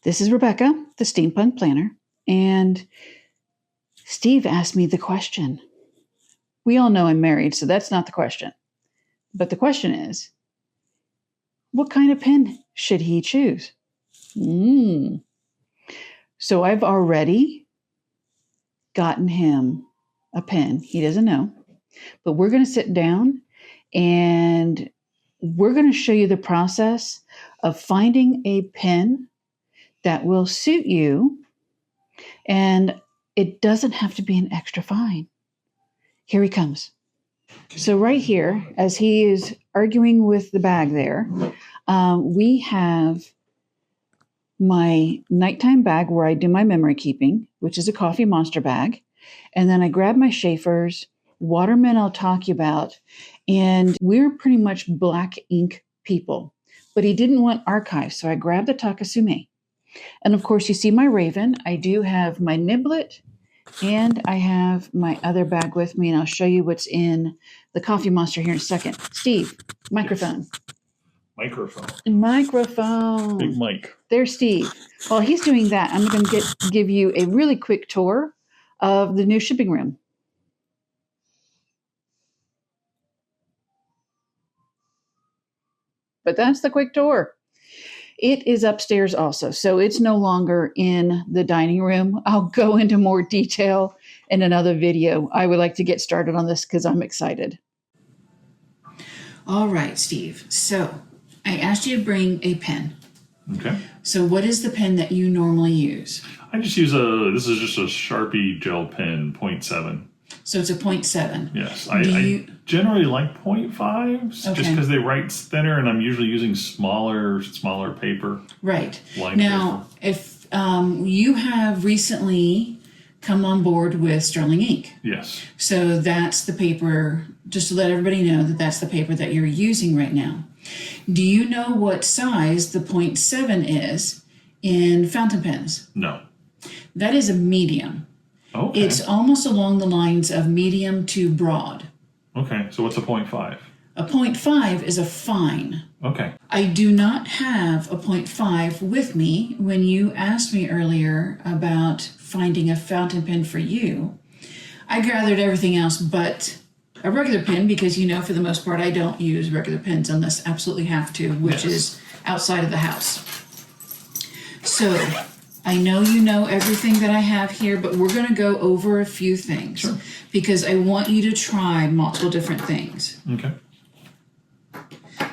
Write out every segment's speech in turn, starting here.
This is Rebecca, the Steampunk Planner, and Steve asked me the question. We all know I'm married, so that's not the question. But the question is, what kind of pen should he choose? So I've already gotten him a pen. He doesn't know, but we're going to sit down and we're going to show you the process of finding a pen that will suit you, and it doesn't have to be an extra fine. Here he comes. So right here, as he is arguing with the bag there, we have my nighttime bag where I do my memory keeping, which is a Coffee Monster bag. And then I grab my Schaefer's, Waterman I'll talk you about, and we're pretty much black ink people. But he didn't want archive, so I grabbed the Takasume. And of course, you see my Raven. I do have my Niblet, and I have my other bag with me, and I'll show you what's in the Coffee Monster here in a second. Steve, microphone. Microphone. Big mic. There's Steve. While he's doing that, I'm going to give you a really quick tour of the new shipping room. But that's the quick tour. It is upstairs also, so it's no longer in the dining room. I'll go into more detail in another video. I would like to get started on this because I'm excited. All right, Steve. So I asked you to bring a pen. Okay. So what is the pen that you normally use? I just use this is just a Sharpie gel pen, 0.7. So it's a 0.7. Yes. I generally like 0.5s just because they write thinner, and I'm usually using smaller paper. Right. Now, if you have recently come on board with Sterling ink. Yes. So that's the paper, just to let everybody know that that's the paper that you're using right now. Do you know what size the 0.7 is in fountain pens? No. That is a medium. Okay. It's almost along the lines of medium to broad. Okay, so what's a 0.5? A 0.5 is a fine. Okay. I do not have a 0.5 with me. When you asked me earlier about finding a fountain pen for you, I gathered everything else but a regular pen because, you know, for the most part, I don't use regular pens unless absolutely have to, which is outside of the house. So I know you know everything that I have here, but we're going to go over a few things because I want you to try multiple different things. Okay.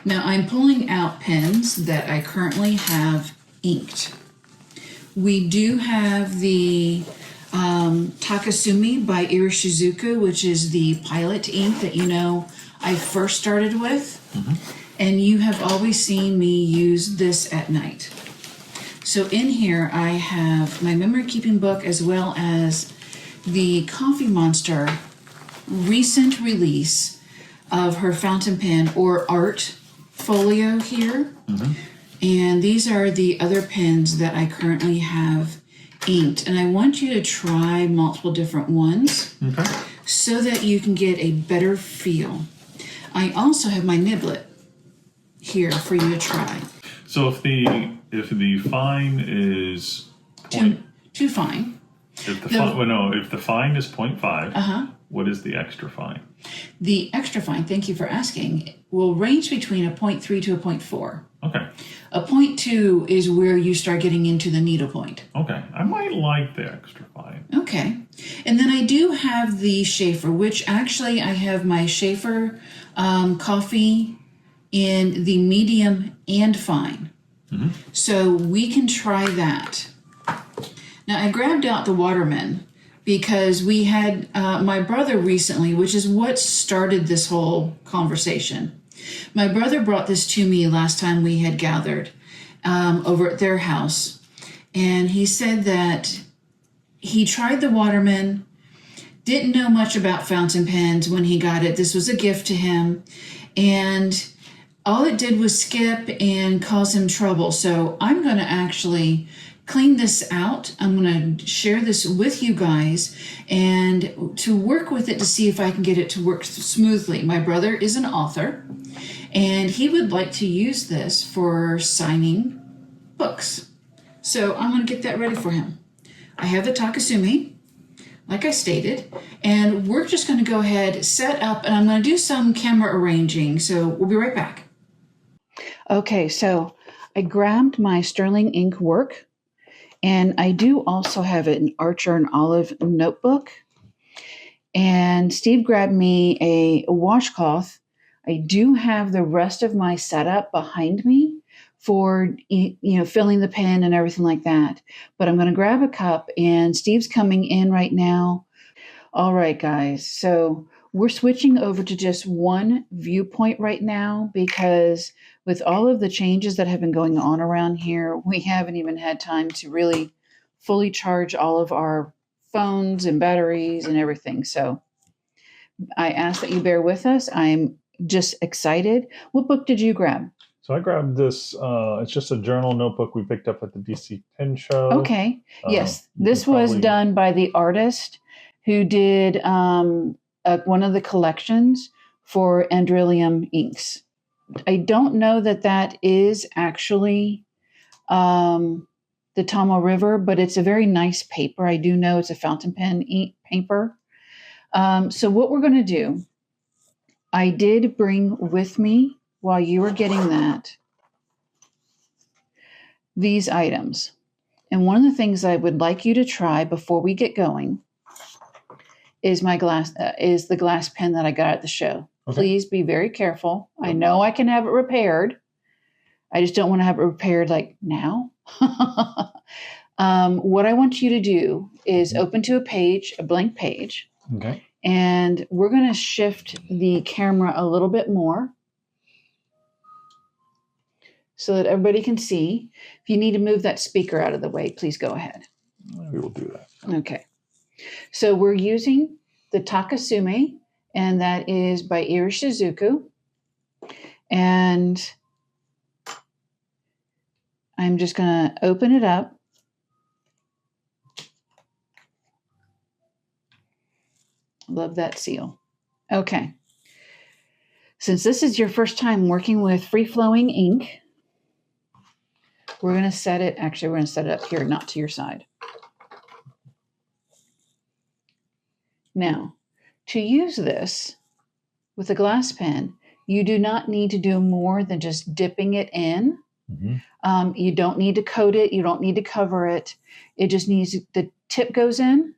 Now I'm pulling out pens that I currently have inked. We do have the Takasumi by Irishizuku, which is the pilot ink that you know I first started with. And you have always seen me use this at night. So in here I have my memory keeping book as well as the Coffee Monster recent release of her fountain pen or art folio here. And these are the other pens that I currently have inked. And I want you to try multiple different ones so that you can get a better feel. I also have my Niblet here for you to try. So if the fine is too fine. If the fine is 0.5, what is the extra fine? The extra fine, thank you for asking, will range between a 0.3 to a 0.4. Okay. A 0.2 is where you start getting into the needlepoint. Okay. I might like the extra fine. Okay. And then I do have the Schaefer, which actually I have my Schaefer coffee in the medium and fine. So we can try that. Now I grabbed out the Waterman because we had my brother recently, which is what started this whole conversation. My brother brought this to me last time we had gathered over at their house. And he said that he tried the Waterman, didn't know much about fountain pens when he got it. This was a gift to him. And all it did was skip and cause him trouble. So I'm going to actually clean this out. I'm going to share this with you guys and to work with it to see if I can get it to work smoothly. My brother is an author and he would like to use this for signing books. So I'm going to get that ready for him. I have the Takasumi, like I stated, and we're just going to go ahead, set up, and I'm going to do some camera arranging. So we'll be right back. Okay, so I grabbed my sterling ink work, and I do also have an Archer and Olive notebook. And Steve grabbed me a washcloth. I do have the rest of my setup behind me for filling the pen and everything like that. But I'm going to grab a cup, and Steve's coming in right now. All right, guys. So we're switching over to just one viewpoint right now because with all of the changes that have been going on around here, we haven't even had time to really fully charge all of our phones and batteries and everything. So I ask that you bear with us. I'm just excited. What book did you grab? So I grabbed this. It's just a journal notebook we picked up at the DC Pen Show. Okay. Yes. This was done by the artist who did one of the collections for Andrillium inks. I don't know that is actually the Tomo River, but it's a very nice paper. I do know it's a fountain pen ink paper. So what we're going to do, I did bring with me while you were getting that, these items. And one of the things I would like you to try before we get going is the glass pen that I got at the show. Okay. Please be very careful. I know I can have it repaired. I just don't want to have it repaired like now. What I want you to do is open to a blank page. Okay. And we're going to shift the camera a little bit more so that everybody can see. If you need to move that speaker out of the way, please go ahead. We will do that. Okay. So we're using the Takasumi, and that is by Iri Shizuku. And I'm just going to open it up. Love that seal. Okay. Since this is your first time working with free-flowing ink, we're going to set it up here, not to your side. Now, to use this with a glass pen, you do not need to do more than just dipping it in. Mm-hmm. You don't need to coat it. You don't need to cover it. It just needs, the tip goes in,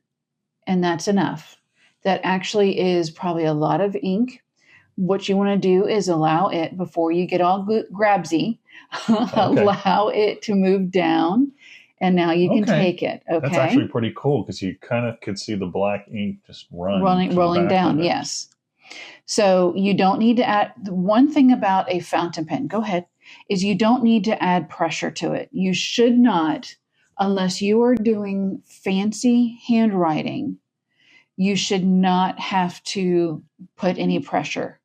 and that's enough. That actually is probably a lot of ink. What you want to do is allow it, before you get all grabsy, allow it to move down, and now you can take it. Okay, that's actually pretty cool because you kind of could see the black ink just rolling down. Yes. So you don't need to add. The one thing about a fountain pen, go ahead, is you don't need to add pressure to it. You should not, unless you are doing fancy handwriting. You should not have to put any pressure,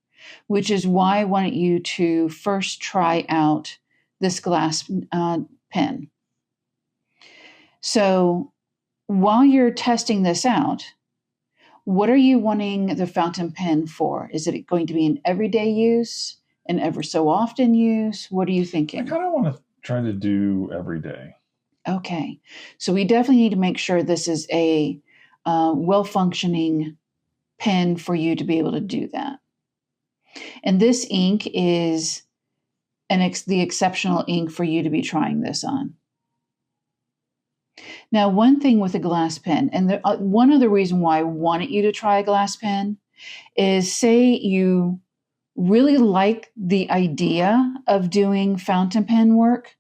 which is why I wanted you to first try out this glass pen. So while you're testing this out, what are you wanting the fountain pen for? Is it going to be an everyday use, an ever so often use? What are you thinking? I kind of want to try to do every day. Okay. So we definitely need to make sure this is a well-functioning pen for you to be able to do that. And this ink is the exceptional ink for you to be trying this on. Now, one thing with a glass pen, and one other reason why I wanted you to try a glass pen is, say you really like the idea of doing fountain pen work,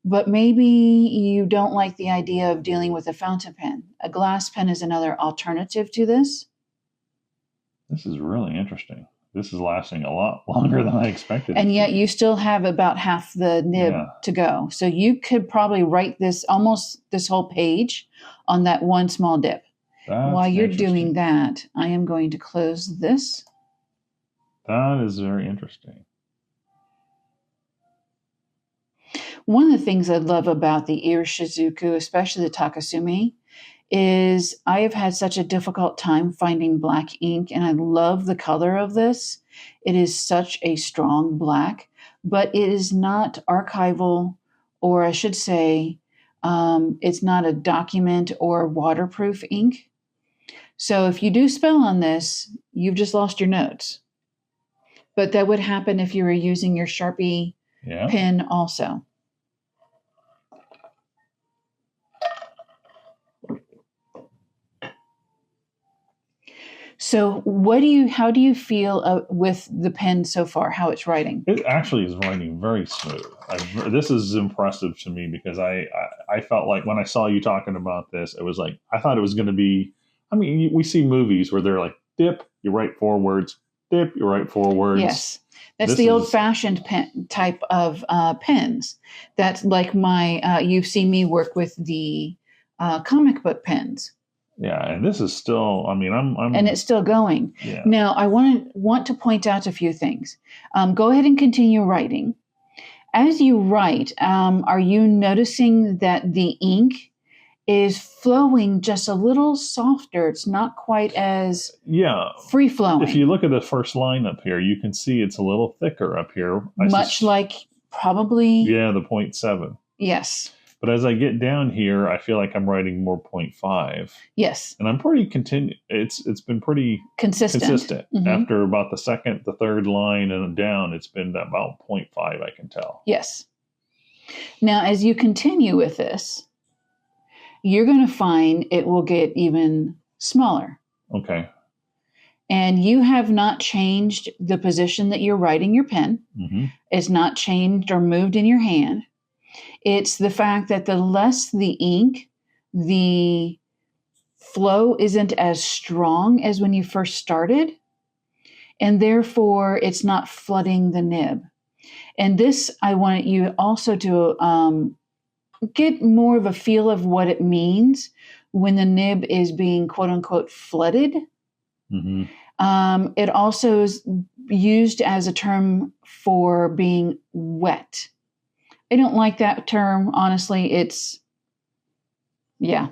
but maybe you don't like the idea of dealing with a fountain pen. A glass pen is another alternative to this. This is really interesting. This is lasting a lot longer than I expected. And yet you still have about half the nib to go. So you could probably write this whole page on that one small dip. While you're doing that, I am going to close this. That is very interesting. One of the things I love about the Iri Shizuku, especially the Takasumi, is I have had such a difficult time finding black ink, and I love the color of this. It is such a strong black, but it is not archival, or I should say, It's not a document or waterproof ink. So if you do spill on this, you've just lost your notes. But that would happen if you were using your Sharpie pen also. So how do you feel with the pen so far, how it's writing? It actually is writing very smooth. This is impressive to me because I felt like when I saw you talking about this, it was like, I thought it was going to be, I mean, we see movies where they're like, dip, you write 4 words, dip, you write 4 words. Yes. That's the old-fashioned pen type of pens. That's like you've seen me work with the comic book pens. Yeah, and this is still, I mean, and it's still going. Yeah. Now, I want to point out a few things. Go ahead and continue writing. As you write, are you noticing that the ink is flowing just a little softer? It's not quite as free-flowing. If you look at the first line up here, you can see it's a little thicker up here. Much like probably... Yeah, the 0.7. Yes. But as I get down here, I feel like I'm writing more 0.5. Yes. And I'm pretty it's been pretty consistent. Mm-hmm. After about the second, the third line and down, it's been about 0.5, I can tell. Yes. Now, as you continue with this, you're going to find it will get even smaller. Okay. And you have not changed the position that you're writing your pen. Mm-hmm. It's not changed or moved in your hand. It's the fact that the less the ink, the flow isn't as strong as when you first started, and therefore it's not flooding the nib. And this, I want you also to get more of a feel of what it means when the nib is being quote unquote flooded. Mm-hmm. It also is used as a term for being wet. I don't like that term, honestly. It's, for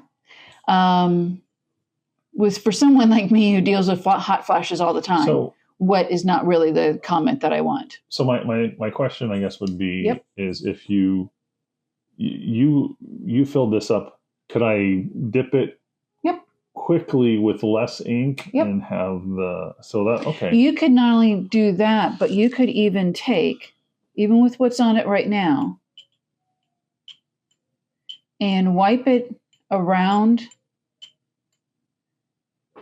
someone like me who deals with hot flashes all the time, wet is not really the comment that I want. So my question, I guess, would be, is if you filled this up, could I dip it quickly with less ink and have okay. You could not only do that, but you could even take, even with what's on it right now, and wipe it around,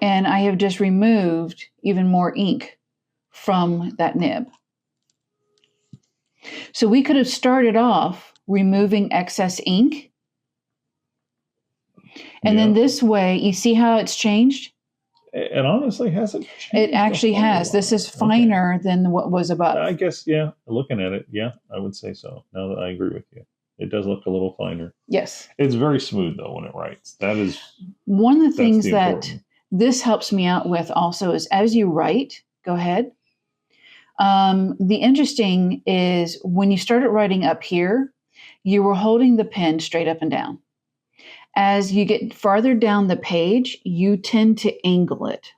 and I have just removed even more ink from that nib. So we could have started off removing excess ink, and then this way, you see how it's changed? It honestly hasn't changed. It actually has. This is finer than what was above. I guess, looking at it, I would say so. Now that I agree with you. It does look a little finer. Yes. It's very smooth, though, when it writes. That is one of the things that this helps me out with also is as you write, go ahead. The interesting is when you started writing up here, you were holding the pen straight up and down. As you get farther down the page, you tend to angle it.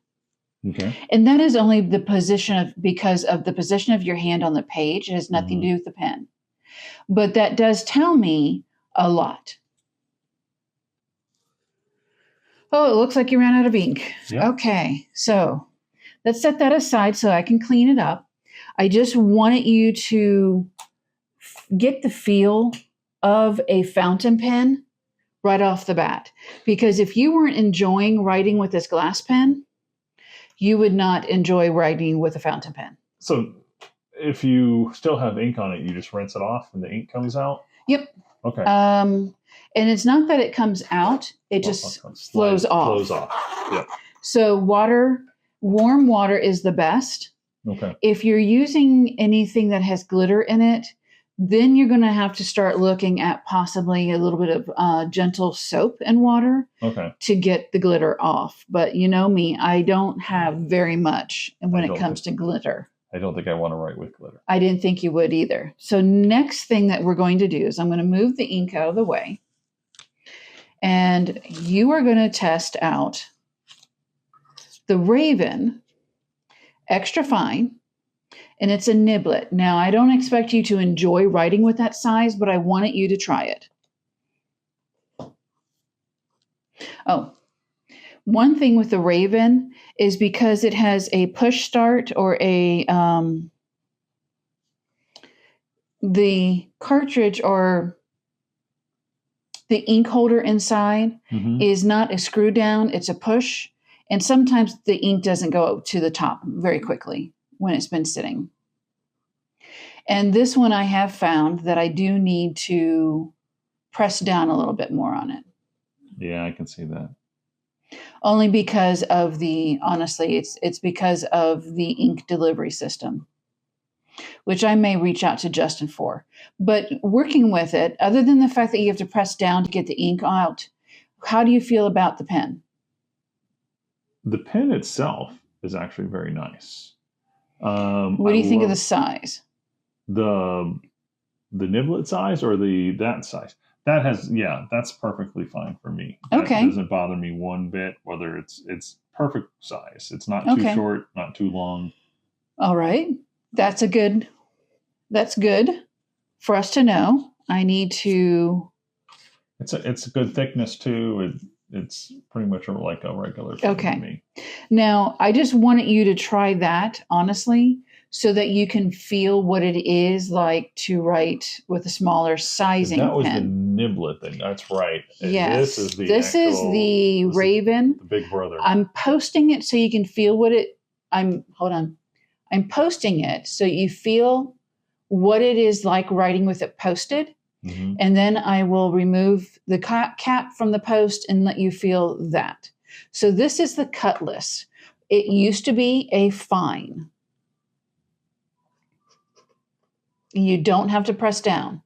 Okay. And that is only because of the position of your hand on the page. It has nothing to do with the pen. But that does tell me a lot. Oh, it looks like you ran out of ink. Yeah. Okay, so let's set that aside so I can clean it up. I just wanted you to get the feel of a fountain pen right off the bat. Because if you weren't enjoying writing with this glass pen, you would not enjoy writing with a fountain pen. So if you still have ink on it, you just rinse it off and the ink comes out? Yep. Okay. And it's not that it comes out, it just flows off. Flows off. Yeah. So warm water is the best. Okay. If you're using anything that has glitter in it, then you're going to have to start looking at possibly a little bit of gentle soap and water to get the glitter off. But you know me, I don't have very much when it comes to glitter. I don't think I want to write with glitter. I didn't think you would either. So next thing that we're going to do is I'm going to move the ink out of the way. And you are going to test out the Raven Extra Fine. And it's a niblet. Now, I don't expect you to enjoy writing with that size, but I wanted you to try it. Oh, one thing with the Raven is because it has a push start or the cartridge or the ink holder inside is not a screw down, it's a push. And sometimes the ink doesn't go to the top very quickly when it's been sitting. And this one I have found that I do need to press down a little bit more on it. Yeah, I can see that. Only because of honestly, it's because of the ink delivery system, which I may reach out to Justin for. But working with it, other than the fact that you have to press down to get the ink out, how do you feel about the pen? The pen itself is actually very nice. What do you think of the size? The niblet size or that size? That's perfectly fine for me. That doesn't bother me one bit, whether it's perfect size. It's not too short, not too long. All right. That's good for us to know. I need to. It's a good thickness too. It's pretty much like a regular pen to me. Now, I just wanted you to try that, honestly, so that you can feel what it is like to write with a smaller sizing pen. That was the niblet thing. That's right. And yes. This is the Raven. The big brother. I'm posting it so you can feel what it... Hold on. I'm posting it so you feel what it is like writing with it posted. Mm-hmm. And then I will remove the cap from the post and let you feel that. So this is the Cutlass. It used to be a fine. You don't have to press down.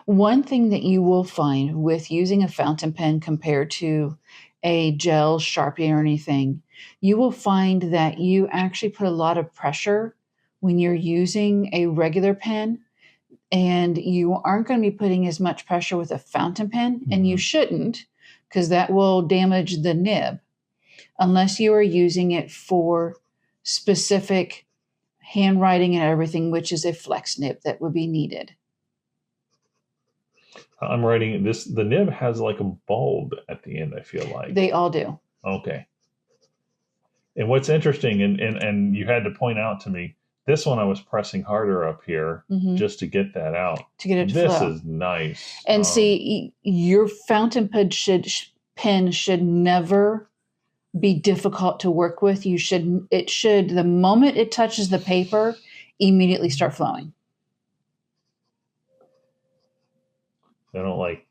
One thing that you will find with using a fountain pen compared to a gel, Sharpie, or anything, you will find that you actually put a lot of pressure when you're using a regular pen, and you aren't going to be putting as much pressure with a fountain pen, and you shouldn't, because that will damage the nib, unless you are using it for specific handwriting and everything, which is a flex nib that would be needed. I'm writing this. The nib has like a bulb at the end, I feel like. They all do. Okay. And what's interesting, and you had to point out to me, this one I was pressing harder up here just to get that out. To get it to flow. This is nice. And see, your fountain pen should never be difficult to work with. It should, the moment it touches the paper, immediately start flowing. I don't like.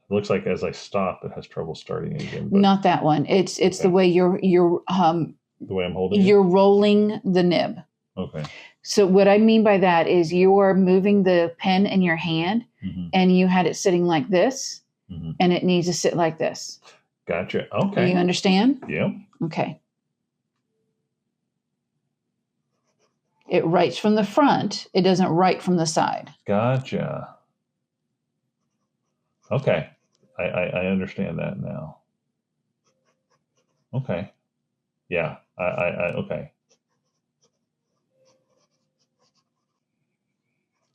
It looks like as I stop, it has trouble starting again. But not that one. It's the way you're the way I'm holding. You're rolling the nib. Okay. So what I mean by that is you are moving the pen in your hand, and you had it sitting like this, and it needs to sit like this. Gotcha. Okay. Do you understand? Yeah. Okay. It writes from the front. It doesn't write from the side. Gotcha. Okay. I understand that now. Okay. Yeah. Okay.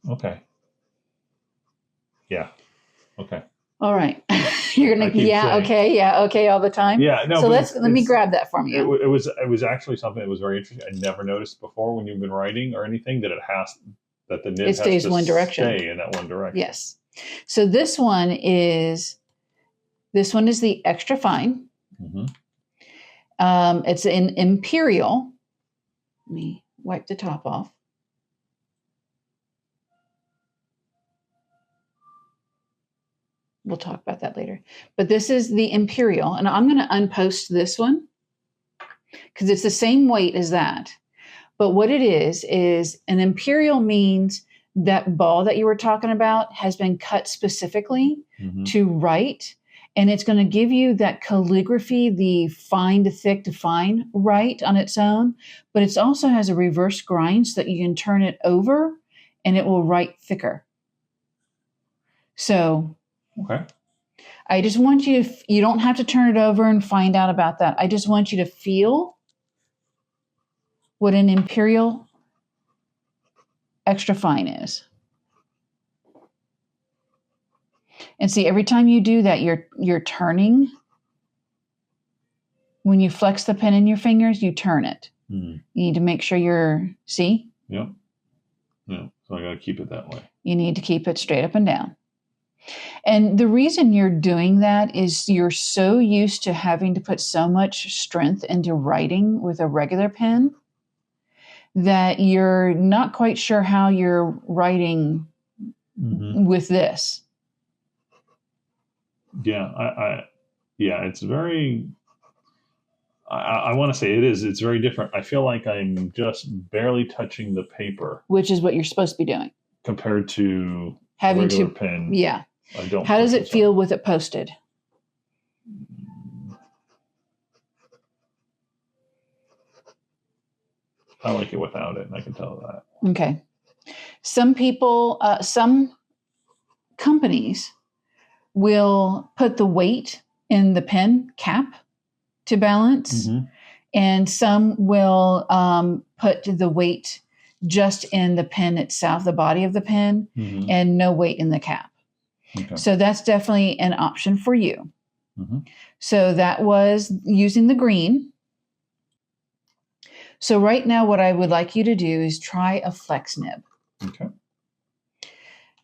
Okay. Yeah. Okay. All right. You're gonna okay all the time. Yeah. No. So let me grab that from you. It was actually something that was very interesting. I never noticed before when you've been writing or anything that the nib stays has to one direction. Stay in that one direction. Yes. So this one is the extra fine. It's an Imperial. Let me wipe the top off. We'll talk about that later. But this is the Imperial, and I'm going to unpost this one because it's the same weight as that. But what it is an Imperial means that ball that you were talking about has been cut specifically to write, and it's going to give you that calligraphy, the fine to thick to fine write on its own, but it also has a reverse grind so that you can turn it over and it will write thicker. So okay. I just want you to, you don't have to turn it over and find out about that. I just want you to feel what an imperial extra fine is. And see, every time you do that, you're turning. When you flex the pen in your fingers, you turn it. You need to make sure you're, see? Yep. Yeah. So I got to keep it that way. You need to keep it straight up and down. And the reason you're doing that is you're so used to having to put so much strength into writing with a regular pen that you're not quite sure how you're writing with this. Yeah, it's very, I want to say it's very different. I feel like I'm just barely touching the paper. Which is what you're supposed to be doing. Compared to having a regular to pen. Yeah. I don't. How does it feel with it posted? I like it without it, and I can tell that. Okay. Some people, some companies will put the weight in the pen cap to balance, and some will put the weight just in the pen itself, the body of the pen, and no weight in the cap. Okay. So that's definitely an option for you. So that was using the green. So right now what I would like you to do is try a flex nib. Okay.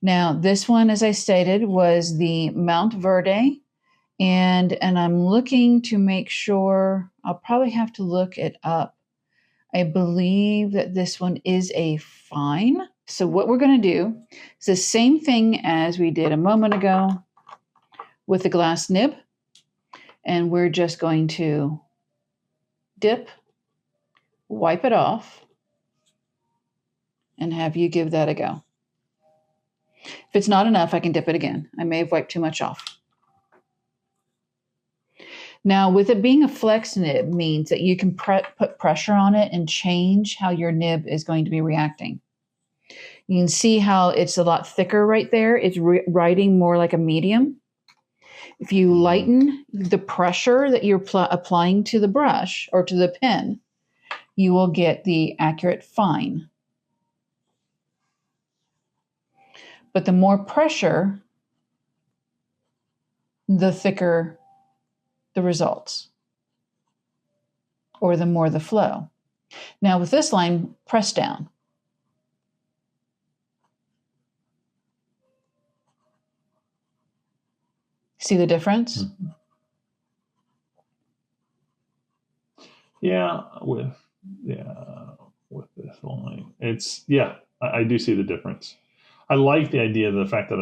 Now this one, as I stated, was the Mount Verde. And I'm looking to make sure, I'll probably have to look it up. I believe that this one is a fine. So what we're going to do is the same thing as we did a moment ago with the glass nib. And we're just going to dip, wipe it off, and have you give that a go. If it's not enough, I can dip it again. I may have wiped too much off. Now, with it being a flex nib means that you can put pressure on it and change how your nib is going to be reacting. You can see how it's a lot thicker right there. It's writing more like a medium. If you lighten the pressure that you're applying to the brush or to the pen, you will get the accurate fine. But the more pressure, the thicker the results, or the more the flow. Now with this line, press down. See the difference? Yeah, with this line, it's I do see the difference. I like the idea of the fact that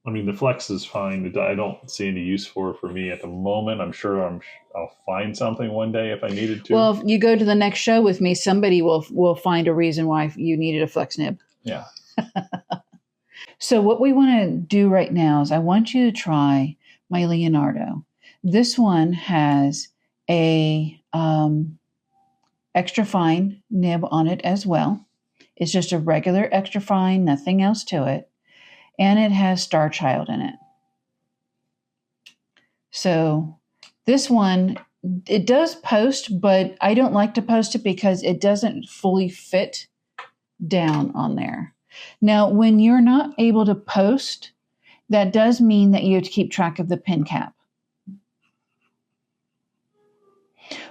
I mean, the flex is fine. I don't see any use for me at the moment. I'm sure I'll find something one day if I needed to. Well, if you go to the next show with me, somebody will find a reason why you needed a flex nib. Yeah. So what we want to do right now is I want you to try my Leonardo. This one has a extra fine nib on it as well. It's just a regular extra fine, nothing else to it. And it has Star Child in it. So this one, it does post, but I don't like to post it because it doesn't fully fit down on there. Now, when you're not able to post, that does mean that you have to keep track of the pen cap.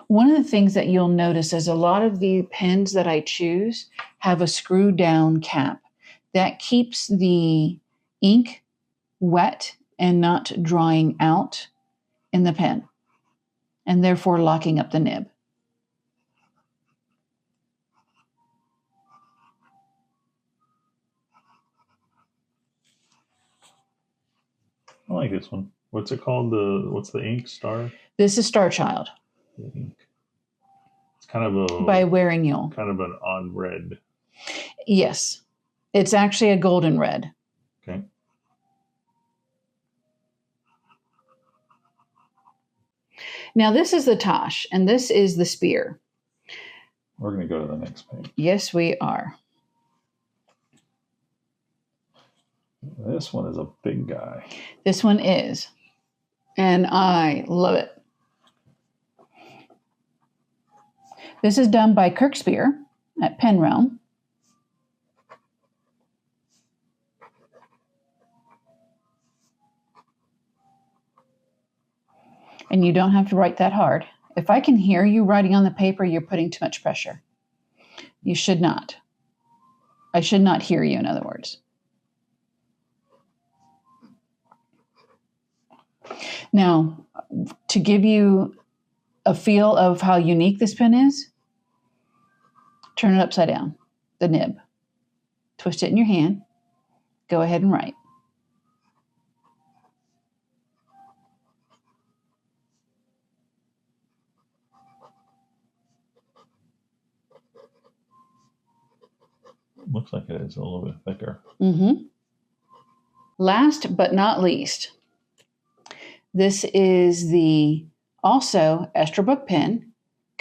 One of the things that you'll notice is a lot of the pens that I choose have a screw down cap. That keeps the ink wet and not drying out in the pen, and therefore locking up the nib. I like this one. What's it called? What's the ink? Star? This is Star Child. The ink. It's kind of a by Wearing You'll. Kind of an odd red. Yes, it's actually a golden red. Okay. Now this is the Tosh, and this is the Spear. We're going to go to the next page. Yes, we are. This one is a big guy. This one is. And I love it. This is done by Kirkspear at Pen Realm. And you don't have to write that hard. If I can hear you writing on the paper, you're putting too much pressure. You should not. I should not hear you, in other words. Now, to give you a feel of how unique this pen is, turn it upside down, the nib. Twist it in your hand. Go ahead and write. Looks like it is a little bit thicker. Mm-hmm. Last but not least, this is the also Esterbrook pen,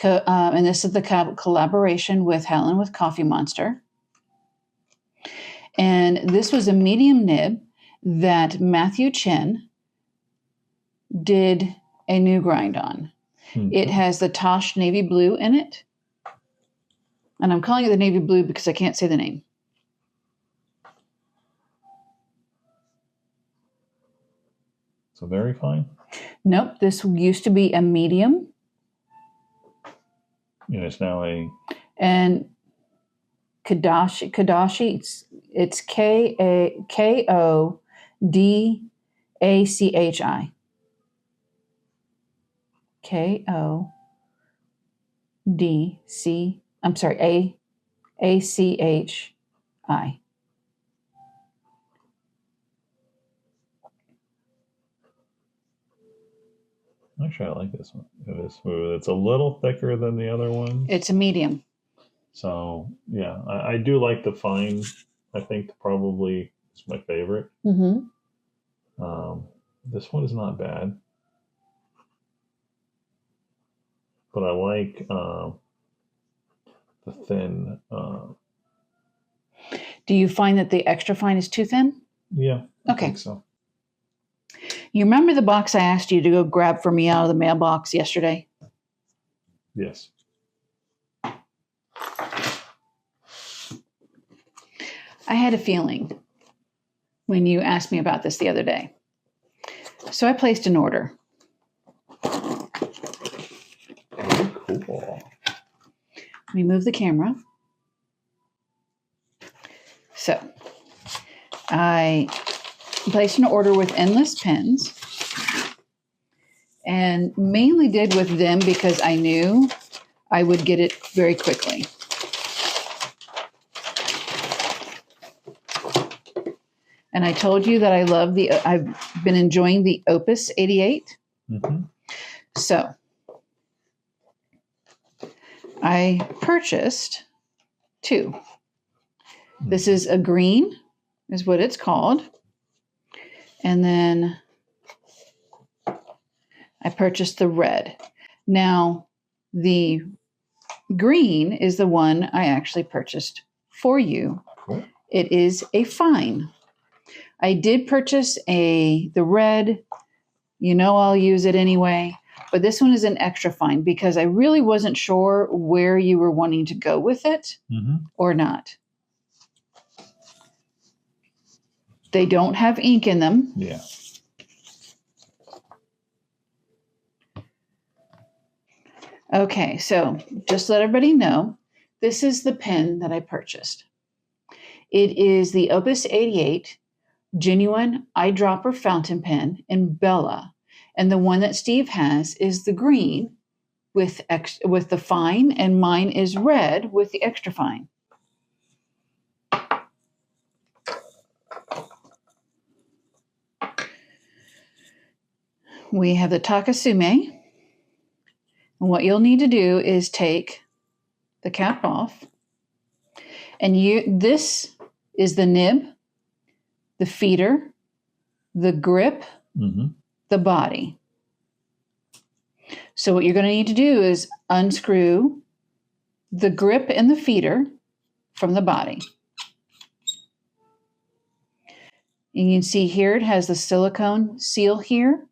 and this is the collaboration with Helen with Coffee Monster. And this was a medium nib that Matthew Chen did a new grind on. Mm-hmm. It has the Tosh navy blue in it. And I'm calling it the navy blue because I can't say the name. So very fine? Nope. This used to be a medium. And it's now a... And Kodachi, it's Kodachi. ACHI. Actually, I like this one. It is smooth. It's a little thicker than the other one. It's a medium. So, yeah, I do like the fine. I think probably it's my favorite. Mm-hmm. This one is not bad. But I like the thin. Do you find that the extra fine is too thin? Yeah. I Okay. think so. You remember the box I asked you to go grab for me out of the mailbox yesterday? Yes. I had a feeling when you asked me about this the other day. So I placed an order. Cool. Let me move the camera. So I placed an order with Endless Pens and mainly did with them because I knew I would get it very quickly. And I told you that I've been enjoying the Opus 88. Mm-hmm. So I purchased two. This is a green, is what it's called. And then I purchased the red. Now, the green is the one I actually purchased for you. Cool. It is a fine. I did purchase the red. You know I'll use it anyway. But this one is an extra fine because I really wasn't sure where you were wanting to go with it or not. They don't have ink in them. Yeah. Okay, so just let everybody know, this is the pen that I purchased. It is the Opus 88 Genuine Eyedropper Fountain Pen in Bella. And the one that Steve has is the green with the fine, and mine is red with the extra fine. We have the Takasume. And what you'll need to do is take the cap off. And this is the nib, the feeder, the grip, the body. So what you're going to need to do is unscrew the grip and the feeder from the body. And you can see here it has the silicone seal here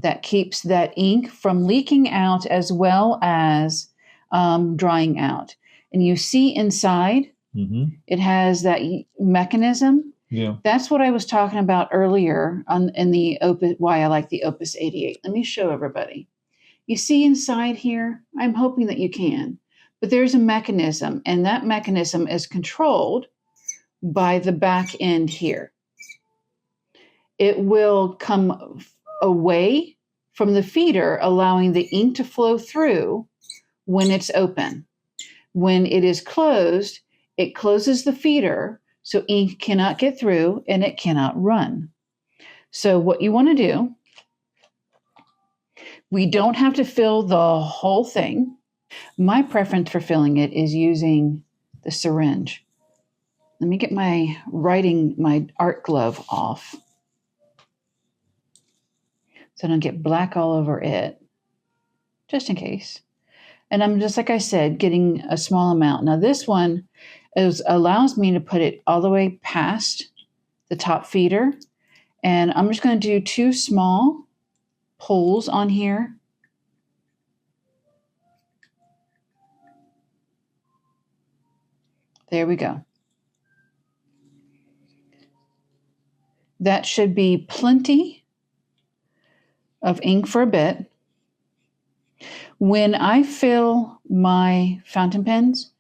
that keeps that ink from leaking out as well as drying out. And you see inside, it has that mechanism. Yeah. That's what I was talking about earlier in the Opus, why I like the Opus 88. Let me show everybody. You see inside here, I'm hoping that you can, but there's a mechanism, and that mechanism is controlled by the back end here. It will come away from the feeder, allowing the ink to flow through when it's open. When it is closed, it closes the feeder, so ink cannot get through and it cannot run. So what you want to do, we don't have to fill the whole thing. My preference for filling it is using the syringe. Let me get my art glove off so I don't get black all over it, just in case. And I'm just, like I said, getting a small amount. Now this one allows me to put it all the way past the top feeder. And I'm just going to do 2 small pulls on here. There we go. That should be plenty of ink for a bit. When I fill my fountain pens,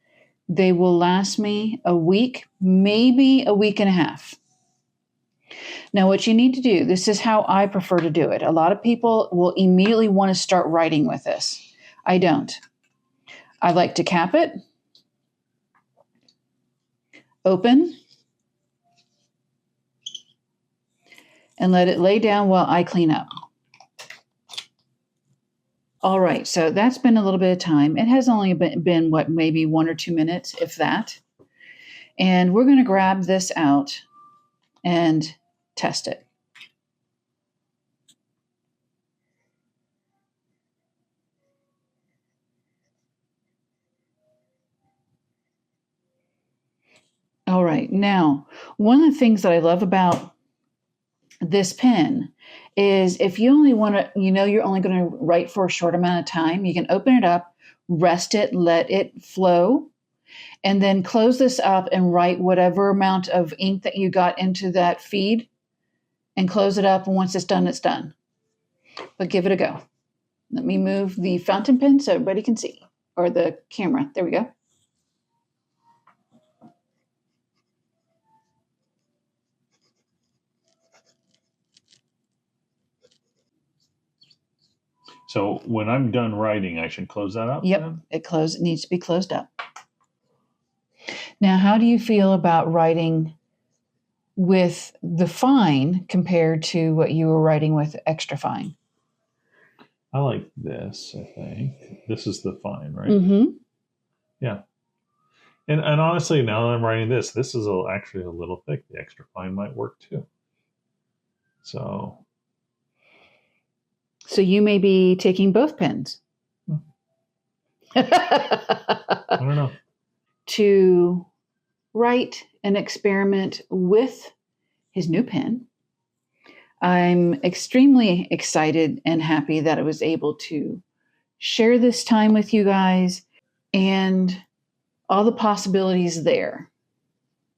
they will last me a week, maybe a week and a half. Now, what you need to do, this is how I prefer to do it. A lot of people will immediately want to start writing with this. I don't. I like to cap it, open, and let it lay down while I clean up. All right, so that's been a little bit of time. It has only been what, maybe 1 or 2 minutes, if that. And we're going to grab this out and test it. All right, now, one of the things that I love about this pen is if you only want to, you're only going to write for a short amount of time, you can open it up, rest it, let it flow, and then close this up and write whatever amount of ink that you got into that feed and close it up. And once it's done, it's done. But give it a go. Let me move the fountain pen so everybody can see, or the camera. There we go. So when I'm done writing, I should close that up? Yep, it needs to be closed up. Now, how do you feel about writing with the fine compared to what you were writing with extra fine? I like this, I think. This is the fine, right? Mm-hmm. Yeah. And honestly, now that I'm writing this is actually a little thick. The extra fine might work too. So you may be taking both pens. I don't know. To write and experiment with his new pen. I'm extremely excited and happy that I was able to share this time with you guys and all the possibilities there.